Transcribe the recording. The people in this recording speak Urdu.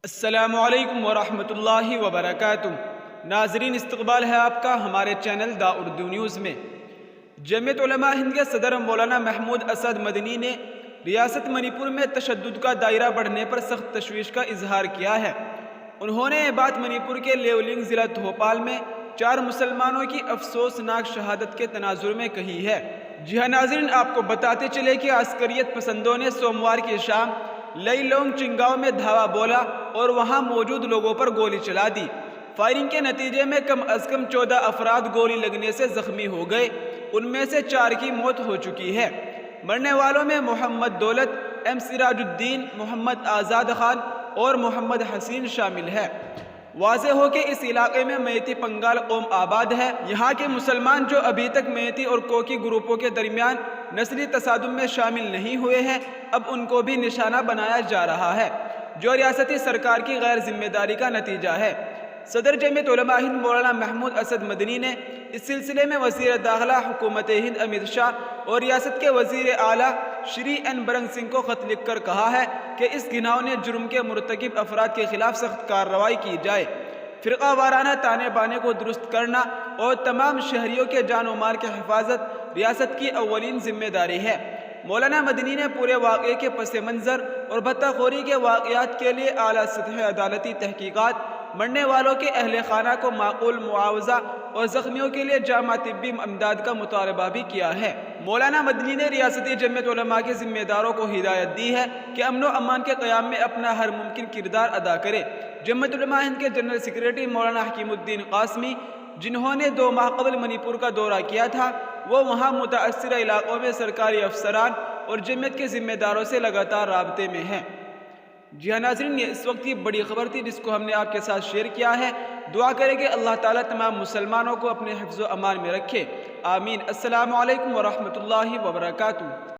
السلام علیکم ورحمۃ اللہ وبرکاتہ۔ ناظرین، استقبال ہے آپ کا ہمارے چینل دا اردو نیوز میں۔ جمعیت علماء ہند کے صدر مولانا محمود اسد مدنی نے ریاست منی پور میں تشدد کا دائرہ بڑھنے پر سخت تشویش کا اظہار کیا ہے۔ انہوں نے یہ بات منی پور کے لیولنگ ضلع بھوپال میں 4 مسلمانوں کی افسوسناک شہادت کے تناظر میں کہی ہے۔ جی ہاں ناظرین، آپ کو بتاتے چلے کہ عسکریت پسندوں نے سوموار کی شام لئی لونگ چنگاؤ میں دھاوا بولا اور وہاں موجود لوگوں پر گولی چلا دی۔ فائرنگ کے نتیجے میں کم از کم 14 افراد گولی لگنے سے زخمی ہو گئے، ان میں سے 4 کی موت ہو چکی ہے۔ مرنے والوں میں محمد دولت، ایم سراج الدین، محمد آزاد خان اور محمد حسین شامل ہے۔ واضح ہو کہ اس علاقے میں میتی پنگال قوم آباد ہے۔ یہاں کے مسلمان جو ابھی تک میتی اور کوکی گروپوں کے درمیان نسلی تصادم میں شامل نہیں ہوئے ہیں، اب ان کو بھی نشانہ بنایا جا رہا ہے، جو ریاستی سرکار کی غیر ذمہ داری کا نتیجہ ہے۔ صدر جمعیت علماء ہند مولانا محمود اسد مدنی نے اس سلسلے میں وزیر داخلہ حکومت ہند امت شاہ اور ریاست کے وزیر اعلیٰ شری این برن سنگھ کو خط لکھ کر کہا ہے کہ اس گھناؤنے جرم کے مرتکب افراد کے خلاف سخت کارروائی کی جائے۔ فرقہ وارانہ تانے بانے کو درست کرنا اور تمام شہریوں کے جان و مال کی حفاظت ریاست کی اولین ذمہ داری ہے۔ مولانا مدنی نے پورے واقعے کے پس منظر اور بھتہ خوری کے واقعات کے لیے اعلیٰ سطح عدالتی تحقیقات، مرنے والوں کے اہل خانہ کو معقول معاوضہ اور زخمیوں کے لیے جامع طبی امداد کا مطالبہ بھی کیا ہے۔ مولانا مدنی نے ریاستی جمعیت علماء کے ذمہ داروں کو ہدایت دی ہے کہ امن و امان کے قیام میں اپنا ہر ممکن کردار ادا کرے۔ جمعیت علماء ہند کے جنرل سیکریٹری مولانا حکیم الدین قاسمی، جنہوں نے 2 ماہ قبل منی پور کا دورہ کیا تھا، وہ وہاں متاثرہ علاقوں میں سرکاری افسران اور جمعیت کے ذمہ داروں سے لگاتار رابطے میں ہیں۔ جی ہاں ناظرین، یہ اس وقت کی بڑی خبر تھی جس کو ہم نے آپ کے ساتھ شیئر کیا ہے۔ دعا کریں کہ اللہ تعالیٰ تمام مسلمانوں کو اپنے حفظ و امان میں رکھے، آمین۔ السلام علیکم ورحمۃ اللہ وبرکاتہ۔